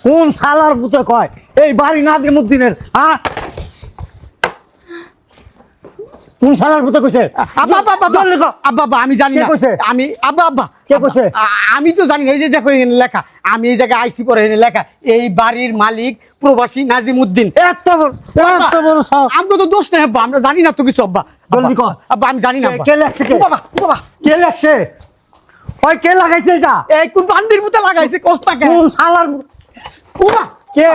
কোন শালার পুতে কয় এই বাড়ি নাজিমউদ্দিনের? হ্যাঁ, কোন শালার পুতে কইছে? আব্বা আব্বা আমি জানি না। আমি আব্বা কে কইছে? আমি তো জানি না। এই যে দেখো এখানে লেখা, আমি এই জায়গায় আইসি পরে এখানে লেখা এই বাড়ির মালিক প্রবাসী নাজিমউদ্দিন। এত বড় সাহস! আমরা তো দোষ নেই আব্বা, আমরা জানি না তো কিছু আব্বা। জলদি কর। আব্বা আমি জানি না। কে লেখছে? কে লেখছে? ওই কে লাগাইছে এটা? এই কোন বান্দির পুতে লাগাইছে কোস্তাকে? কোন শালার কে?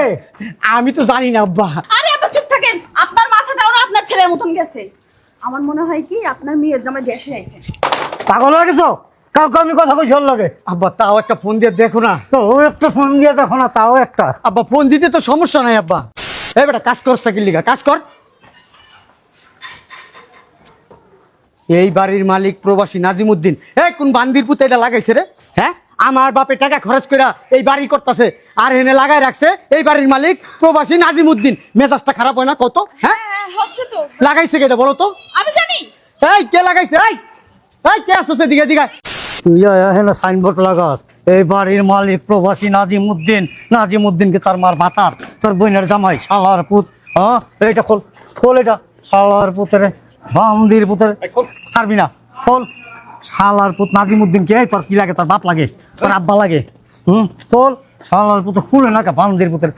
আমি তো জানি না আব্বা। আরে আব্বা চুপ থাকেন, আপনার মাথাটাও না আপনার ছেলের মতন গেছে। আমার মনে হয় কি আপনার মেয়ের জামাই দেশে আইছে। পাগল হয়ে গেছো? কাউকে আমি কথা কইছি ওর লগে? আব্বা তাও একটা ফোন দিয়ে দেখো না। তো ও একটা ফোন দিয়ে দেখো না, তাও একটা। আব্বা ফোন দিতে তো সমস্যা নাই আব্বা। এই বেটা কাজ করছ কি লিগা? কাজ কর। এই বাড়ির মালিক প্রবাসী নাজিমউদ্দিন। এই কোন বান্দির পুতে এটা লাগাইছে রে? হ্যাঁ, আমার বাপে টাকা খরচ করে এই বাড়ি করতেছে, আর এনে লাগাই রাখছে এই বাড়ির মালিক প্রবাসী নাজিমউদ্দিন। মেজাজটা খারাপ হয় না কত? হ্যাঁ, হচ্ছে তো। লাগাইছে কেটা বলো তো? আমি জানি। এই কে লাগাইছে? এই কে আসছে দিকে দিকে? তুই এখানে সাইনবোর্ড লাগাস এই বাড়ির মালিক প্রবাসী নাজিমউদ্দিন। নাজিমউদ্দিনকে তার মার ভাতার, তোর বোনের জামাই শালার পুত। হ্যাঁ, এইটা খোল, খোল এটা। শালার পুতের বান্দির পুতের ছাড়বি না, খোল। শালার পুত নাজিমউদ্দিনকে এই তোর কি লাগে? তোর বাপ লাগে, তোর আব্বা লাগে? খোল। শালার পুত খুলে না কে বান্দির পুতের?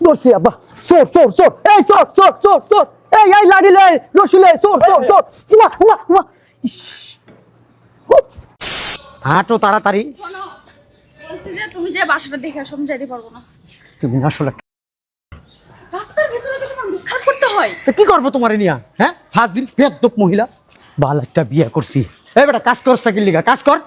দোষী আব্বা। চোর চোর চোর, এই চোর চোর চোর চোর, এই লাড়িলে রসিলে চোর চোর চোর। হাঁটো তাড়াতাড়ি। শোনো, বলছি যে তুমি যে বাসাটা দেখে আসো, আমি যাইতে পারবো না। তুমি আসলে রাস্তার ভিতরে তো তোমার মুখ খারাপ করতে হয়। তো কি করবো তোমার নিয়া? হ্যাঁ, ফাজিল বেয়াদব মহিলা। বাল একটা বিয়ে করছি। এই বেটা কাজ করছ কি লিগা? কাজ কর।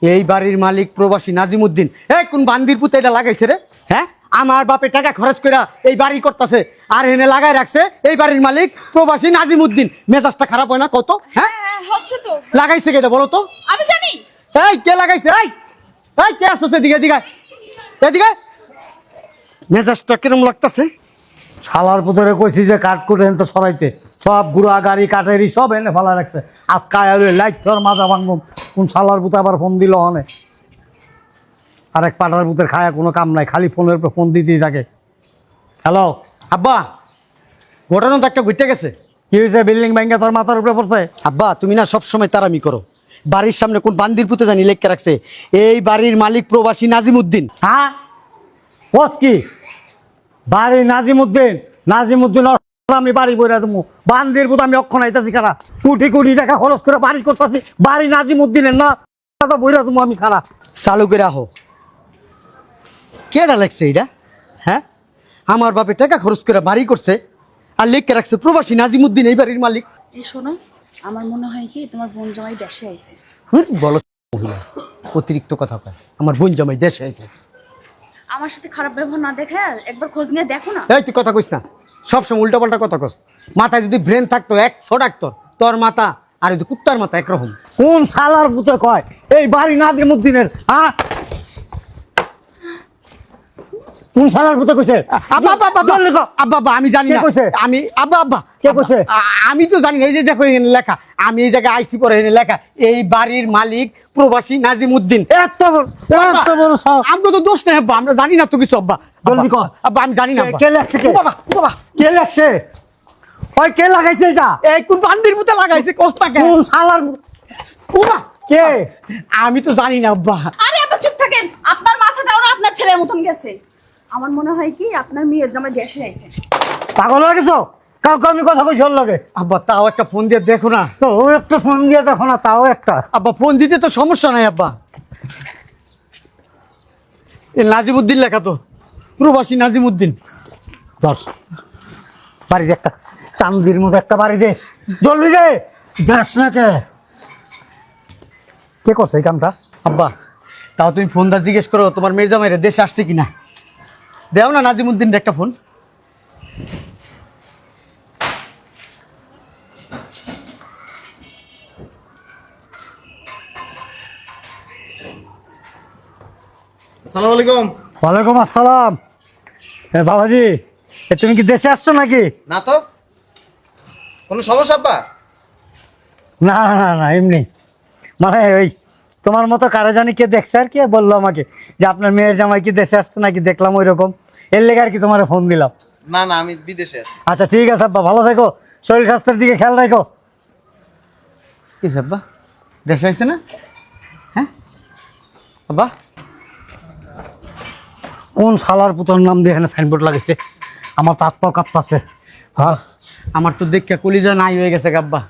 এই বাড়ির মালিক প্রবাসী নাজিমউদ্দিন। এই কোন বান্দির পুতে এটা লাগাইছে রে? হ্যাঁ, আমার বাপে টাকা খরচ করে এই বাড়ি করতেছে, আর এনে লাগাই রাখছে এই বাড়ির মালিক প্রবাসী নাজিমউদ্দিন। মেজাজটা খারাপ হয় না কত? হ্যাঁ, হচ্ছে তো। লাগাইছে কেটা বলো তো? আমি জানি। এই কে লাগাইছে? এই কে আসছে দিকে দিকে? এদিকে মেজাজটা কিরম লাগতেছে? শালার পুতরে কইছি যে কাঠ করে এনে তো সরাইতে, সব গুড়া গাড়ি কাঠেরি সব এনে ফেলা রাখছে। আজকে লাইট তোর মাজা ভাঙব। কোন শালার পুতে আবার ফোন দিল অনে? আরেক পাটার পুতের খায়া কোনো কাম নাই, খালি ফোনের উপর ফোন দিতেই থাকে। হ্যালো আব্বা, ঘটনা তো একটা ঘুরতে গেছে। কি হয়েছে? বিল্ডিং ব্যাংকে তোর মাথার উপরে পড়ছে? আব্বা তুমি না সবসময় তারামি করো। বাড়ির সামনে কোন বান্দির পুতে জানি লেখকে রাখছে এই বাড়ির মালিক প্রবাসী নাজিমউদ্দিন। হ্যাঁ, বস কি বাড়ি নাজিমউদ্দিন? নাজিমউদ্দিন আমি বাড়ি বইরা দেবো। বান্দির পুত আমি অক্ষণ আইতাছি খারা, কোটি কোটি টাকা খরচ করে বাড়ি করতেছি, বাড়ি নাজিমউদ্দিনের না বইরা দেবো আমি খারা। চালু করে আহো। কেডা লাগছে এইটা? হ্যাঁ, আমার বাপে টাকা খরচ করে বাড়ি করছে, আর লেখকে রাখছে প্রবাসী নাজিমউদ্দিন এই বাড়ির মালিক। এই শোনো, আমার মনে হয় কি তোমার বোন জামাই দেশে আইছে। বলো মহিলা, অতিরিক্ত কথা কয়। আমার বোন জামাই দেশে আইছে। আমার সাথে খারাপ ব্যবহার না দেখে একবার খোঁজ নিয়ে দেখো না। এই তুই কথা কইস না, সবসময় উল্টা পাল্টা কথা কস। মাথায় যদি ব্রেন থাকতো 100 ডাক্তার, তোর মাথা আর ওই যে কুত্তার মাথা একরকম। কোন শালার পুতে কয় এই বাড়ি নাজিমউদ্দিনের? হ্যাঁ, কোন শালার পুতে কইছে? আব্বা আমি জানি না। আমি আব্বা কে কইছে? আমি তো জানি না। এই যে দেখো এখানে লেখা, আমি এই জায়গায় আইসি পরে এখানে লেখা এই বাড়ির মালিক প্রবাসী নাজিমউদ্দিন। এত বড় সাহস! আমরা তো দোষ নেই আব্বা, আমরা জানি না তো কিছু আব্বা। জলদি কর। আব্বা আমি জানি না। কে লেখছে? কে লেখছে? ওই কে লাগাইছে এটা? এই কোন বান্দির পুতে লাগাইছে কোস্তাকে? কোন শালার কে? আমি তো জানি না আব্বা। আরে আব্বা চুপ থাকেন, আপনার মাথাটাও না আপনার ছেলের মতন গেছে। আমার মনে হয় কি আপনার মেয়ের জামাই দেশে আইছে। পাগল হয়ে গেছো? কাউকে আমি কথা কইছি ওর লগে? আব্বা তাও একটা ফোন দিয়ে দেখো না। তো ও একটা ফোন দিয়ে দেখো না, তাও একটা। আব্বা ফোন দিতে তো সমস্যা নাই আব্বা। এ নাজিমউদ্দিন লেখা তো, প্রবাসী নাজিমউদ্দিন। ধর, বাড়ি দে একটা, চান্দির মধ্যে একটা বাড়ি দে, জলদি দে। দেশ না কে কে করছে এই কামটা? আব্বা তাও তুমি ফোন দা জিজ্ঞেস করো তোমার মেয়ের জামাইরে দেশে আসছে কিনা। দেও না নাজিমউদ্দিন একটা ফোন। আসসালামু আলাইকুম। ওয়ালাইকুম আসসালাম। বাবাজি, তুমি কি দেশে আসছো নাকি? না তো, কোনো সমস্যা আব্বা? না না না, এমনি মানে ওই তোমার মতো কারে জানি কে দেখছে আর কি বললো আমাকে যে আপনার মেয়ের জামাই কি দেশে আসছে নাকি, দেখলাম ওই রকম, এর লেগে আর কি তোমার ফোন দিলাম। না না, আমি বিদেশে আছি। আচ্ছা ঠিক আছে আব্বা, ভালো থেকো, শরীর স্বাস্থ্যের দিকে খেয়াল রাখো। কি আব্বা, দেশে আইছে না? হ্যাঁ আব্বা, কোন শালার পুতর নাম দিয়ে এখানে সাইনবোর্ড লাগাইছে? আমার তো আত্মা কাঁপতাছে। হ্যাঁ, আমার তো দেখে কলিজা নাই হয়ে গেছে আব্বা।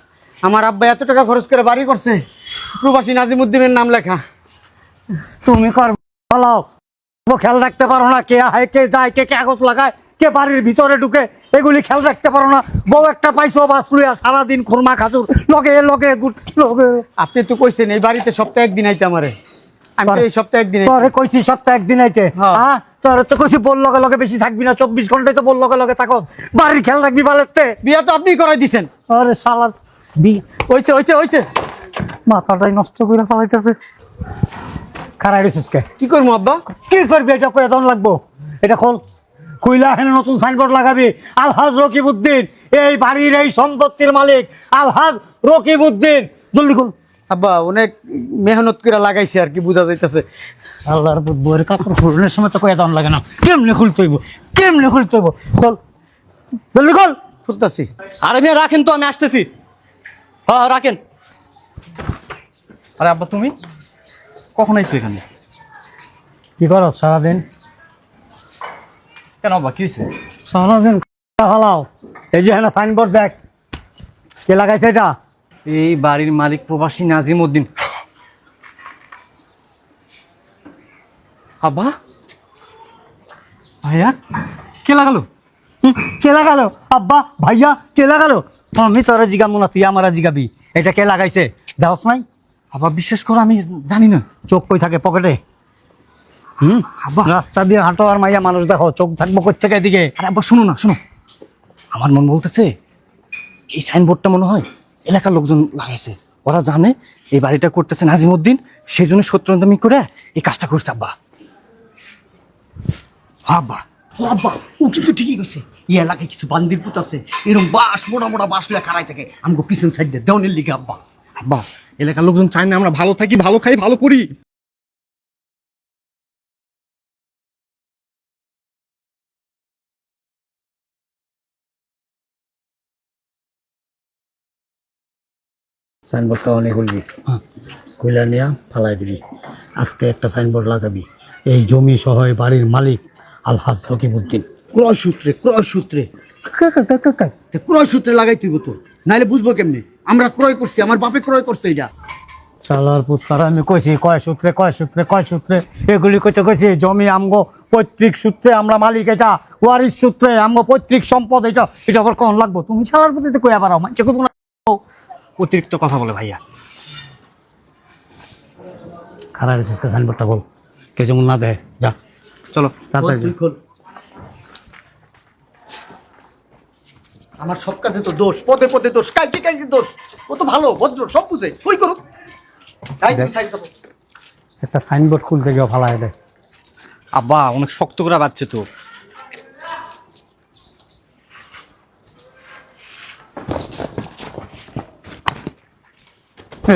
আমার আব্বা এত টাকা খরচ করে বাড়ি করছে, প্রবাসী নাজিমুদ্দিনের নাম লেখা। তুমি কর ভালো খেয়াল রাখতে পারো না, কে আয় কে যায়, কে কাগজ লাগায়, কে বাড়ির ভিতরে ঢুকে, এগুলি খেয়াল রাখতে পারো না। বউ একটা পাইছো বাস লইয়া সারাদিন খুরমা খাজুর লগে লগে লগে। আপনি তো কইছেন এই বাড়িতে সপ্তাহে একদিন আইতে আমারে, আমি তো এই সপ্তাহে একদিন আইছি। তোরে কইছি সপ্তাহে একদিন আইতে, হ্যাঁ। হ্যাঁ তোরে তো কইছি বল লগে লগে বেশি থাকবি না, 24 ঘন্টায় তো বল লগে লগে থাকো, বাড়ির খেয়াল রাখবি বালেতে। বিয়া তো আপনি করাই দিছেন। আরে শালার হইছে হইছে হইছে, মাথাটাই নষ্ট করে ফেলাইতেছে। খারাই রেছিস কে? কি করবো আব্বা? কি করবি? এটা করে তখন লাগবো, এটা খোল, কইলা এখানে নতুন সাইনবোর্ড লাগাবি, আলহাজ রকিবউদ্দিন, এই বাড়ির এই সম্পত্তির মালিক আলহাজ রকিবউদ্দিন। জলদি খোল। আব্বা অনেক মেহনত করে লাগাইছে আর কি, বোঝা যাইতেছে। আল্লাহর বউয়ের কাপড় খুলনের সময় তো কয়ে তখন লাগে না, কেমনে খুলতে হইব, কেমনে খুলতে হইব? খোল, জলদি খোল। খুঁজতেছি। আরে মেয়ে রাখেন তো, আমি আসতেছি। হ্যাঁ রাখেন। আরে আব্বা তুমি কখন আইছো এখানে? কি করো সারাদিন? কেন আব্বা কি হয়েছে? সারাদিন হালাও। এই যে হ্যাঁ সাইনবোর্ড দেখ, কে লাগাইছে এটা? এই বাড়ির মালিক প্রবাসী নাজিমউদ্দিন। আব্বা ভাইয়া কে লাগালো? কে লাগালো? আব্বা ভাইয়া কে লাগালো? আমি তোরা জিগাবো না, তুই আমারা জিগাবি। এটা কে লাগাইছে দেওস নাই? আব্বা বিশ্বাস করো আমি জানি না। চোখ কই থাকে? পকেটে। আব্বা রাস্তা দিয়ে হাঁটো আর মাইয়া মানুষ দেখো, চোখ থাকবো কই থেকে এদিকে? আরে আব্বা শোনো না, শোনো, আমার মন বলতেছে এই সাইনবোর্ডটা মনে হয় এলাকার লোকজন লাগাইছে। ওরা জানে এই বাড়িটা করতেছে নাজিমউদ্দিন, সেই জন্য সত্যি করে এই কাজটা করছে আব্বা। হ্যাঁ আব্বা, ও আব্বা, ও কিন্তু ঠিকই কইছে। এই এলাকায় কিছু বান্দির পুত আছে, এরকম বাস মোটা মোটা বাস লইয়া খাড়াই থাকে আমগো পিছন সাইড দিয়ে দেওয়ানের লিগে। আব্বা আব্বা এলাকার লোকজন চায় না আমরা ভালো থাকি, ভালো খাই, ভালো করি। সাইনবোর্ডটা অনেক খুলবি, খুলে নিয়ে ফালাই দিবি। আজকে একটা সাইনবোর্ড লাগাবি, এই জমি সহ এই বাড়ির মালিক আলহাজ রকিবউদ্দিন। ক্রয় সূত্রে, ক্রয় সূত্রে, ক্রয় সূত্রে লাগাই তুইব তো, নাইলে বুঝবো কেমনে আমরা ক্রয় করছি, আমার বাপে ক্রয় করছে এটা। চালার পুত্র আমি কইছি কয় সূত্রে কয় সূত্রে কয় সূত্রে, এগুলি কইতে কইছি জমি আমগো পৈতৃক সূত্রে, আমরা মালিক, এটা ওয়ারিশ সূত্রে আমগো পৈতৃক সম্পদ, এটা এটা আবার কখন লাগবো? তুমি চালার পুত্রিতে কইয়া পারো, মানছে কইব না। অতিরিক্ত কথা বলে ভাইয়া। খারাপ রেছিস সাইনবোর্ডটা বল, কে যেমন না দেয়। যা চলো তাড়াতাড়ি যা। আমার সব কাজে তো দোষ, পদে পদে দোষ, কাজে কাজে দোষ। ও তো ভালো ভদ্র, সব বুঝে, ওই করুক। একটা সাইনবোর্ড খুলতে গিয়ে ফালাই দেয়। আব্বা অনেক শক্ত করে বাচ্ছে তো।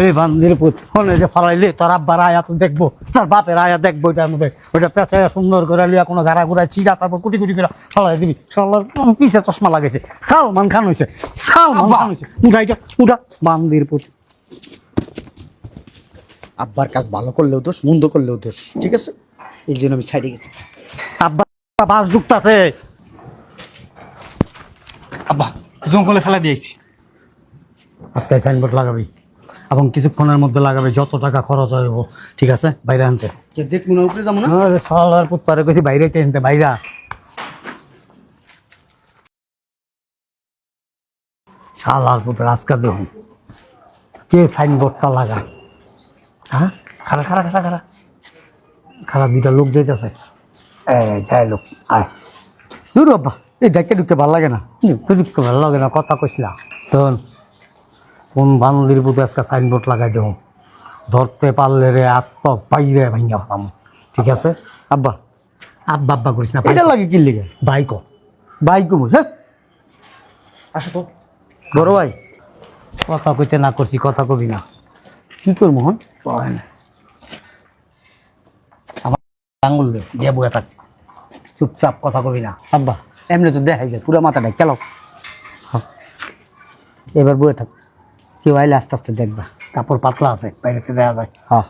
এই বান্দির পুত ফোনে যে ফালাইলে তোর আব্বার আয়া তো দেখবো, তোর বাপের আয়া দেখবো, এটার মধ্যে ওইটা পেঁচাইয়া সুন্দর করে লিয়া কোনো গাড়া ঘুরায় ছিড়া, তারপর কুটি কুটি করে ফালাই দিবি। সালার পিছে চশমা লাগাইছে, সালমান খান হয়েছে, সালমান খান হয়েছে। উঠা এটা উঠা, বান্দির পুত। আব্বার কাজ ভালো করলেও দোষ, মন্দ করলেও দোষ, ঠিক আছে? এই জন্য আমি ছাইড়ে গেছি। আব্বা বাস ঢুকতাছে। আব্বা জঙ্গলে ফেলা দিয়েছি। আজকে সাইনবোর্ড লাগাবি এবং কিছুক্ষণের মধ্যে লাগাবি, যত টাকা খরচ হইব, ঠিক আছে? বাইরে আনতে দেখবো না, উপরে যাবো না। আরে শালার পুত, তারে কইছি বাইরে টেনতে, বাইরা। শালার পুতের আজকে দেখুন কে সাইনবোর্ডটা লাগায়। হ্যাঁ, খারা খারা খারা খারা খারা, দুইটা লোক যাইতেছে। যাই লোক আয়। দূর আব্বা, এই ডাক্তার ঢুকতে ভালো লাগে না। ঢুকতে ভালো লাগে না, কথা কইছিলাম। শোন, কোন বান্দির পুতে আজকে সাইনবোর্ড লাগাই দেব, ধরতে পারলে রে আত্ম বাইরে ভাইয়া পাম, ঠিক আছে? আব্বা আব্বা আব্বা করিস না, এটা লাগে কি লিগে? বাইক ভাই কমু, হ্যাঁ আসো তো। বড় ভাই, কথা কইতে না করছি, কথা কবি না। কি করবো হন? আঙুল দে দিয়ে বয়ে থাক, চুপচাপ কথা কবি না। আব্বা এমনি তো দেখাই যায় পুরো মাথাটা কেন? এবার বয়ে থাক, কেউ আইলে আস্তে আস্তে দেখবা। কাপড় পাতলা আছে, বাইরে থেকে দেওয়া যায়। হ্যাঁ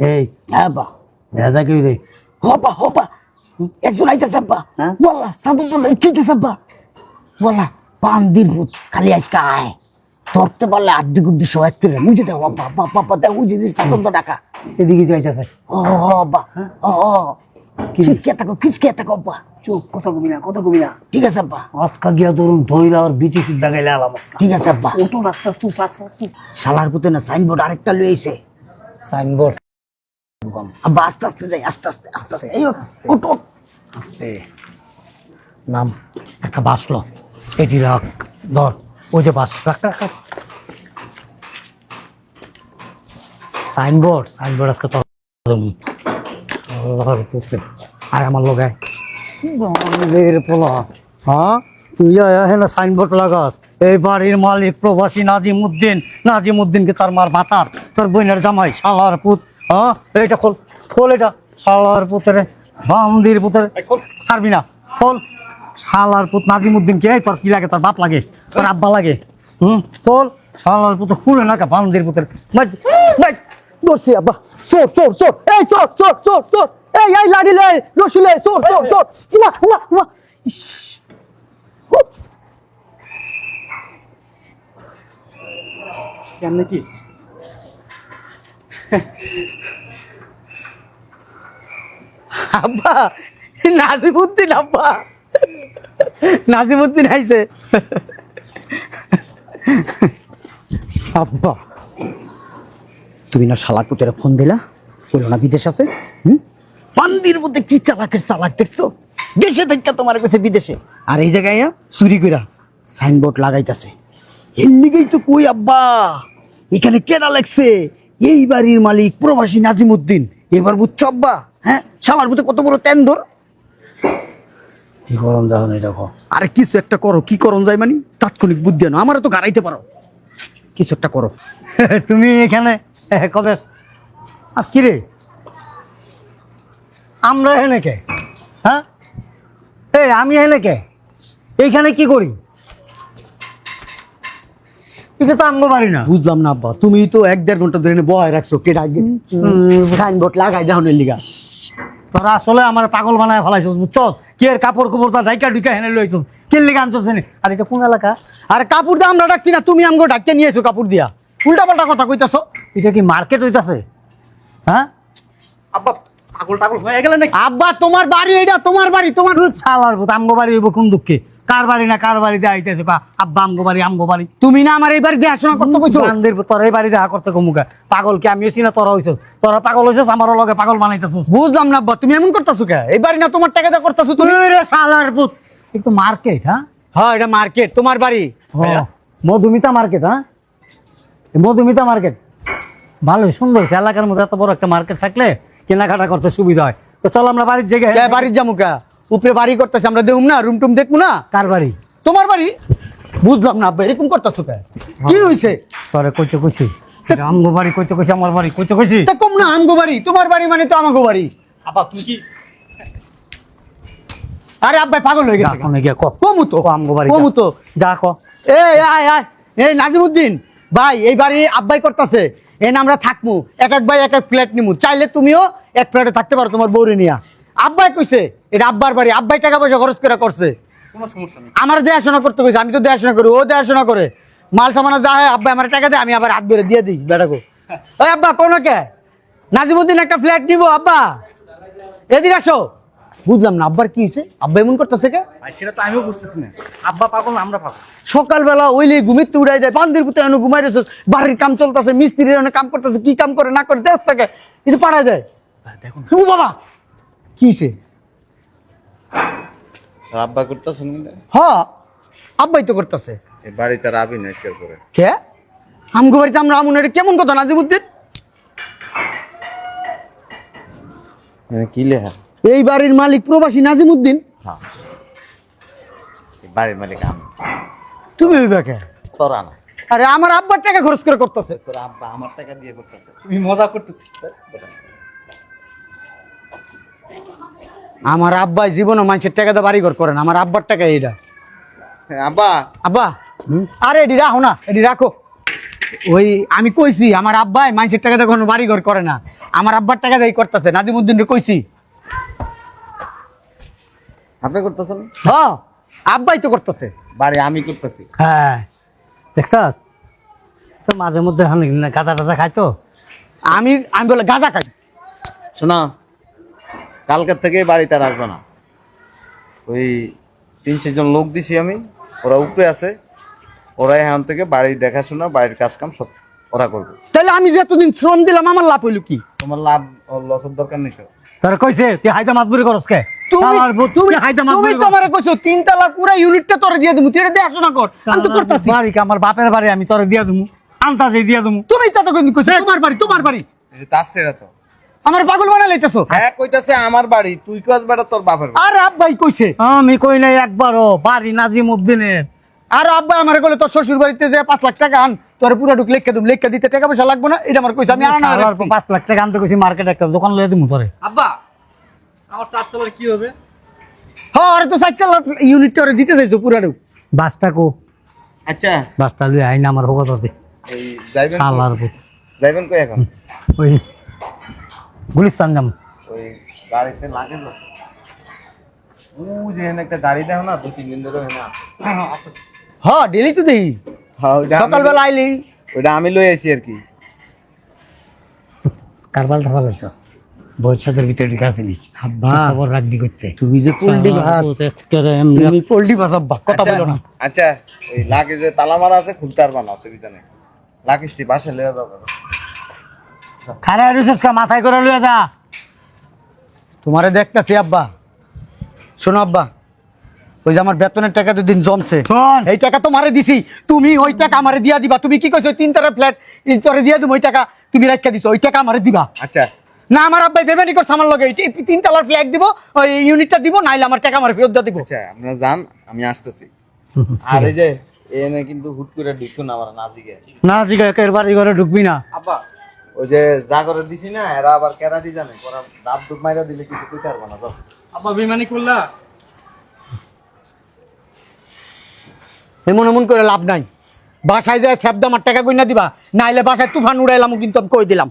এই হ্যাঁ বা দেখা যায় কি রে? হবা হবা একজন আইতেছে আব্বা। হ্যাঁ? বললা সাধু তো ঠিক আছে আব্বা। বললা বান্দির ভূত খালি আজকে আয়, ধরতে পারলে আড্ডি গুড্ডি সব এক করে মুঝে দাও আব্বা। বাবা বাবা দেখ উজি সাধন তো ডাকা। এদিকে যাইতেছে। ও আব্বা ও খিচকে থাকো আব্বা। চুপ, কথা কবি না, কথা কবি না। ঠিক আছে আব্বা। আজকা গিয়া ধরুন ধইলা আর বিচি সিদ্ধা গাইলে আলাম আজকা। ঠিক আছে আব্বা। ওটো আস্তে আস্তে উঠ, আস্তে আস্তে। শালার পুতে না সাইনবোর্ড আরেকটা লই আইছে। সাইনবোর্ড আব্বা আস্তে আস্তে যাই, আস্তে আস্তে আস্তে আস্তে। এই ওঠ, ওঠ ওঠ। আস্তে নাম। একটা বাসলো, এটি রাখ, ধর ওই যে বাস, রাখ রাখ রাখ। সাইনবোর্ড সাইনবোর্ড আজকে তো আর আমার লোক পোলা। হ্যাঁ তুই এখানে সাইনবোর্ড লাগাস, এই বাড়ির মালিক প্রবাসী নাজিমুদ্দিনকে তার মার ভাতার, তোর বোনের জামাই শালার পুত। হ্যাঁ এইটা খোল, খোল এটা। শালার পুতের বান্দির পুতের, ছাড়বি না, খোল। শালার পুত নাজিমুদ্দিনকে, এই তোর কি লাগে? তোর বাপ লাগে, তোর আব্বা লাগে? খোল। শালার পুত খুলে না কা বান্দির পুতের। দোষী আব্বা। চোর চোর চোর, এই চোর চোর চোর চোর, এই এই লাড়ি লে রশি লে, চোর চোর চোর। উমা উমা উমা। কেমনে কি? আব্বা নাজিমুদ্দিন, আব্বা নাজিমুদ্দিন আইছে। আব্বা তুমি না শালার পুতের ফোন দিলা, বলো না বিদেশ আছে। বান্দির মধ্যে কি চালাকের চালাক দেখছো? দেশে থেকে তোমার কাছে বিদেশে, আর এই জায়গায় চুরি কইরা সাইনবোর্ড লাগাইতেছে। এর লিগেই তো কই আব্বা, এখানে কেনা লাগছে এই বাড়ির মালিক প্রবাসী নাজিমুদ্দিন। এবার বুঝছো আব্বা? হ্যাঁ, শালার পুতে কত বড় তেন্দর। কি করন যখন এটা কো? আরে কিছু একটা করো। কি করণ যায় মানে? তাৎক্ষণিক বুদ্ধি আনো, আমারও তো গাড়াইতে পারো, কিছু একটা করো। তুমি এখানে কবে? আর কি রে, আমরা এখানে কে? হ্যাঁ এই আমি এখানে কে? এইখানে কি করি? এটা তো আমগো বাড়ি না। বুঝলাম না আব্বা, তুমি তো 1-1.5 ঘন্টা ধরে বহায় রাখছো, কেটা সাইনবোর্ড লাগাই দেহনের লিগা। তোরা আসলে আমার পাগল বানায় ফেলাইছ, বুঝছ? কি এর কাপড় কুপড় তা ঢাইকা ঢুকা হেনে লইছ, কি লিগা আনছস? আর এটা কোন এলাকা? আর কাপড় দিয়ে আমরা ডাকছি না, তুমি আমগো ডাকতে নিয়ে এসো কাপড় দিয়া। উল্টা পাল্টা কথা কইতাছো। এটা কি মার্কেট হইতাছে? হ্যাঁ আব্বা পাগল টাগল হয়ে গেলে নাকি? আব্বা তোমার বাড়ি, এটা তোমার বাড়ি, তোমার। শালার ভূত, আমগো বাড়ি হইব কোন দুঃখে? কার বাড়ি না কার বাড়িতে আইতেছে পা আব্বা আমগো বাড়ি, আমগো বাড়ি। তুমি না আমার এই বাড়ি দেখাশোনা করতে কইছো। বান্দির ভূত, তোর এই বাড়ি দেখা করতে কমুকা। পাগল কি আমি আছি না তোরা হইছস? তোরা পাগল হইছস, আমারও লগে পাগল বানাইতেছস। বুঝলাম না আব্বা, তুমি এমন করতেছো কে? এই বাড়ি না তোমার টাকা দিয়ে করতেছো তুমি। রে শালার ভূত, একটু মার্কেট। হ্যাঁ হ্যাঁ, এটা মার্কেট, তোমার বাড়ি। মধুমিতা মার্কেট। হ্যাঁ মধুমিতা মার্কেট ভালোই সুন্দর হয়েছে। এলাকার মধ্যে এত বড় একটা মার্কেট থাকলে কেনাকাটা করতে সুবিধা হয়। তো চল আমরা বাড়ির জায়গায়। বাড়ির যাবো কা? উপরে বাড়ি করতেছে, আমরা দেখুন না, রুম টুম দেখবো না। কার বাড়ি? তোমার বাড়ি। বুঝলাম না আব্বা, এরকম করতেছো কে? কি হয়েছে? তোরে কইতে কইছি আমগো বাড়ি, কইতে কইছি আমার বাড়ি, কইতে কইছি। তা কম না, আমগো বাড়ি। তোমার বাড়ি মানে তো আমাগো বাড়ি। আব্বা তুমি কি? আরে আব্বাই পাগল হয়ে গেছে। কোনে গিয়া কো কমু তো, আমগো বাড়ি কমু তো। যা কো। এই আয় আয়, এই নাজিমুদ্দিন ভাই, এই বাড়ি আব্বাই করতেছে। এই না আমরা থাকবো, এক এক ভাই এক এক ফ্ল্যাট নিমু। চাইলে তুমিও এক ফ্ল্যাটে থাকতে পারো তোমার বউরে নিয়া। আব্বাই কইছে এটা আব্বার বাড়ি, আব্বাই টাকা পয়সা খরচ করে করছে। কোনো সমস্যা নেই। আমার দেখাশোনা করতে কইছে, আমি তো দেখাশোনা করি, ও দেখাশোনা করে। মাল সামানা যা হয় আব্বাই আমার টাকা দেয়, আমি আবার হাত ধরে দিয়ে দিই বেটাকে। ওই আব্বা কোনো কে? নাজিমুদ্দিন একটা ফ্ল্যাট নিব আব্বা, এদিকে আসো। বুঝলাম না আব্বার কি হয়েছে, আব্বা এমন করতেছে কে? ভাই সেটা তো আমিও বুঝতেছি না। আব্বা পাগল না আমরা পাগল? সকালবেলা ওইলে ঘুমিতে উড়াই যায়, বান্দির পুতে এনে ঘুমাই রেছে, বাড়ির কাম চলতেছে, মিস্ত্রির অনেক কাম করতেছে, কি কাম করে না করে দেশ থেকে কিছু পাঠায় দেয়। দেখুন ও বাবা কি হয়েছে? আব্বা করতেছেন হ্যাঁ আব্বাই তো করতেছে। এই বাড়িতে রাবি নাইস্কার করে কে? আমগো বাড়িতে আমরা আমুন, এটা কেমন কথা নাজিমুদ্দিন? কি লেখা? এই বাড়ির মালিক প্রবাসী নাজিমুদ্দিন। হ্যাঁ, এই বাড়ির মালিক আমি। তুমি হইবা কে? তোরা না, আরে আমার আব্বার টাকা খরচ করে করতেছে। তোর আব্বা আমার টাকা দিয়ে করতেছে। তুমি মজা করতেছো। আমার আব্বাই জীবনে মানুষের টাকাতে বাড়ি ঘর করে না, আমার আব্বার টাকা এইটা। আব্বা আব্বা আরে এডি রাখো না, এডি রাখো। ওই আমি কইছি আমার আব্বাই মানুষের টাকাতে কোনো বাড়ি ঘর করে না, আমার আব্বার টাকা দিয়ে করতেছে। নাজিমুদ্দিন রে কইছি। আপনি করতেছেন? হ্যাঁ আব্বাই তো করতেছে। বাড়ি আমি করতেছি। হ্যাঁ দেখছাস তো মাঝে মধ্যে গাঁজা টাজা খাই তো। আমি আমি বলে গাঁজা খাই। শোনা, কালকের থেকে বাড়িতে আর আসবে না। ওই 3-4 জন লোক দিছি আমি, ওরা উপরে আছে, ওরা এখন থেকে বাড়ির দেখাশোনা, বাড়ির কাজ কাম সব ওরা করবে। তাহলে আমি যে এতদিন শ্রম দিলাম আমার লাভ হইল কি? তোমার লাভ ও লসের দরকার নেই তো। তোর কইছে তুই হাইদা মাতবুরি করস কে? শালার পুত, তুমি তুই হাইদা তুমি মাতবুরি তো করস। আমারে কইছো 3 তলার পুরো ইউনিটটা তোরে দিয়ে দিমু, তুই এটা দেখাশোনা কর। আমি তো করতাছি। বাড়ি কি আমার বাপের বাড়ি, আমি তোরে দিয়া দিমু, আনতাছে দিয়া দিমু। তুমি তো তখন কইছো তোমার বাড়ি, তোমার বাড়ি। এই তার সেরা তো। আমার পাগল বানাই লাইতেছো। হ্যাঁ কইতাছে আমার বাড়ি, তুই কস বেটা তোর বাপের বাড়ি। আর আব্বাই কইছে, আমি কই নাই একবারও বাড়ি নাজিমউদ্দিনের। আর আব্বা আমারে কইলে তোর শ্বশুর বাড়িতে যে 5 লাখ টাকা আন, তোর পুরো ঢুক লেখা দিম, লেখা দিতে টাকা পয়সা লাগবে না, এটা আমার কইছে। আমি আনা শালার 5 লাখ টাকা আনতে কইছি, মার্কেটে একটা দোকান লইয়া দিমু তোরে। আব্বা আমার 4 তলার কি হবে? হ্যাঁ আরে তো 4 তলার ইউনিটটা ওরে দিতে চাইছো পুরো ঢুক। বাসটা কো, আচ্ছা বাসটা লই আইনা আমার হোক তাতে। এই যাইবেন কই? শালার পুত, যাইবেন কই এখন? ওই গুলিস্তান যাম। ওই গাড়িতে লাগে না। ও যে এখানে একটা গাড়ি দেখো না, 2-3 দিন ধরে হয় না। আছে। হ্যাঁ ডেলি তো দেই, হ্যাঁ ওইটা সকালবেলা আইলি। ওইটা আমি লই আইছি আর কি। কারবাল ঢাকা লইছস, বৈশাখের ভিতরে ঢুকে আসিনি। আব্বা খবর রাখবি করতে। তুমি যে পোল্ট্রি ভাত, তুমি পোল্ট্রি ভাত আব্বা, কথা আচ্ছা, বলো না। আচ্ছা ওই লাগে যে তালা মারা আছে, খুলতে পারবা না, অসুবিধা নেই। লাকিসটি বাসে লইয়া যাবো। খারাপ রইছস কা, মাথায় করে লইয়া যা। তোমারে দেখতাছি আব্বা। শোনো আব্বা, ওই যে আমার বেতনের টাকা দিন জমছে, শোন। এই টাকা তোমারে দিছি, তুমি ওই টাকা আমারে দিয়া দিবা। তুমি কি কইছো 3 তলার ফ্ল্যাট তোরে দিয়া দিম, ওই টাকা তুমি রাখা দিছো, ওই টাকা আমারে দিবা। আচ্ছা না আমার আব্বাই বেমানি করছে আমার লগে, 3 তলার ফ্ল্যাট দিব, ওই ইউনিটটা দিব, নাইলে আমার টাকা আমার ফেরত দিয়ে দিব। আচ্ছা আপনারা যান, আমি আসতেছি। আর এই যে এনে কিন্তু হুট করে ঢুকতো না, আমার নাজিকে। না জিগা একের বাড়ি ঘরে ঢুকবি না। আব্বা ওই যে যা করে দিছি না, এরা আবার কেরাটি জানে, ওরা ডাব ডুব মাইরা দিলে কিছু কইতে পারবো না তো। আব্বা বেমানি করলা? এমন এমন করে লাভ নাই, বাসায় যায় ছ্যাপদা আমার টাকা কইনা দিবা, নাইলে বাসায় তুফান উড়াইলাম, কিন্তু আমি কই দিলাম।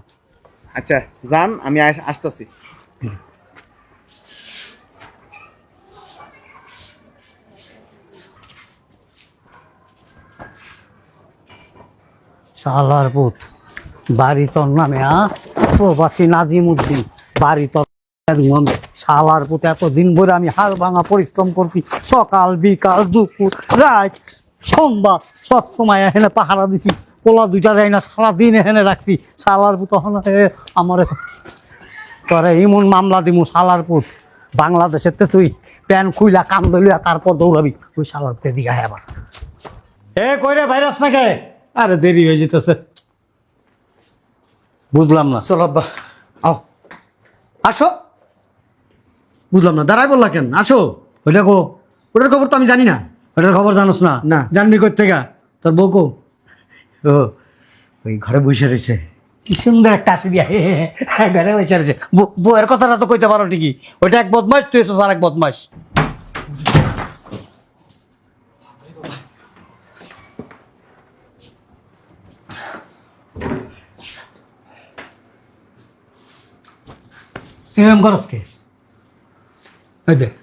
আচ্ছা যান, আমি আসতেছি। শালার পুত, বাড়ি তোর নামে প্রবাসী নাজিমউদ্দিন, বাড়ি তোর আমি। শালার পুত, এতদিন ধরে আমি হাড় ভাঙা পরিশ্রম করছি, সকাল বিকাল দুপুর রাত সোমবার সব সময় এখানে পাহারা দিছি, পোলা 2টা দেয় না, সারাদিন এখানে রাখছি। শালার পুত তখন আমার তোরে এমন মামলা দিমু। শালার পুত, বাংলাদেশের তো তুই প্যান খুইলা কাম দলিয়া তারপর দৌড়াবি। ওই শালার পুতে দিঘা আবার কইরে ভাইরাস নাকি? আরে দেরি হয়ে যেতেছে, বুঝলাম না। চলো আব্বা আও, আসো। বুঝলাম না, দাঁড়াই বললা কেন? আসো। ওইটা কো, ওটার খবর তো আমি জানি না। ওটার খবর জানোস না? না। জানবি কই থেকে? তোর বউ কো? ও ওই ঘরে বসে রয়েছে, কি সুন্দর একটা হাসি দিয়া ঘরে বসে রয়েছে। বউয়ের কথাটা তো কইতে পারো ঠিকই, ওইটা এক বদমাস, তুই তো আর এক বদমাস। এরকম করস কে? ওই দেখ,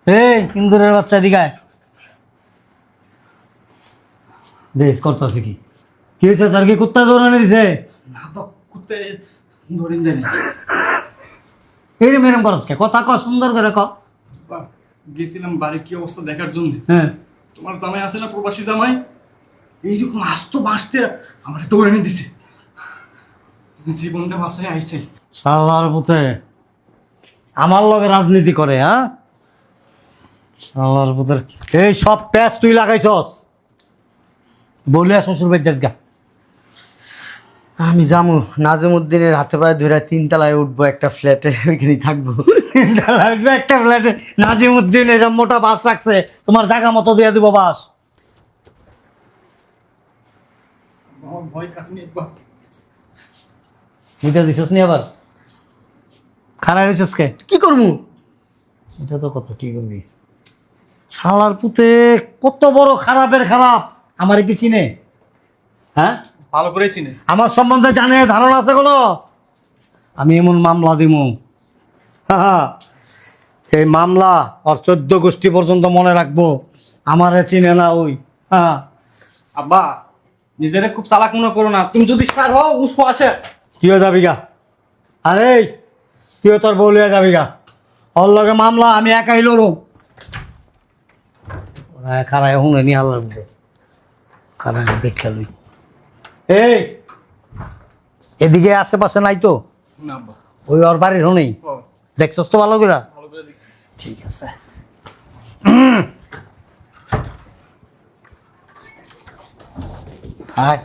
এই ইন্দুরের বাচ্চা দিঘায় বেশ করতেছে কি? কি হয়েছে তার? কি কুত্তা দৌড়ানি দিছে? আব্বা কুত্তে ধরিন দেন। এরম এরম করস কে? কথা ক, সুন্দর করে ক। আব্বা গেছিলাম বাড়ির কি অবস্থা দেখার জন্য। হ্যাঁ, তোমার জামাই আছে না, প্রবাসী জামাই, এইরকম আস্ত বাঁচতে আমার দৌড়ে এনে দিছে। জীবনটা বাঁচায় আইছে। শালার পুতে আমার লগে রাজনীতি করে, হ্যাঁ? শালার পুতের এই সব প্যাচ তুই লাগাইছস, বলিয়া শ্বশুর বাড়ি যাস গা। আমি যামু নাজিমউদ্দিনের হাতে পায়ে ধরে 3 তলায় উঠবো, একটা ফ্ল্যাটে, ওইখানেই থাকবো। একটা ফ্ল্যাটে নাজিমউদ্দিন এরকম মোটা বাস রাখছে, তোমার জায়গা মতো দিয়ে দিব বাস। আমার ভয় কাটনি আব্বা। বুঝতে দিছিস নি আবার? খারাপ হয়েছিস কে? কি করবো? এটা তো কত কি করবি? শালার পুতে কত বড় খারাপের খারাপ, আমারে কি চিনে? হ্যাঁ, ভালো করে চিনে। আমার সম্বন্ধে জানে, ধারণা আছে কোনো? আমি এমন মামলা দিব, হ্যাঁ, এই মামলা আর 14 গোষ্ঠী পর্যন্ত মনে রাখবো। আমারে চিনে না ওই। হ্যাঁ, আব্বা নিজেরে খুব চালাক মনে করো না, তুমি যদি সার হও উস্কো আসে। তুইও যাবি গা? আরে তুইও তোর বউ লিয়া যাবি গা? ওর লগে মামলা, আমি একাই লড়ুম। খারায় হুনে নি আল্লাহর বুঝে খারায় দেখে লই। এই এদিকে আশেপাশে নাই তো? না আব্বা, ওই ওর বাড়ির হনেই ও দেখছস তো ভালো করে? ভালো করে দেখছি। ঠিক আছে। হায়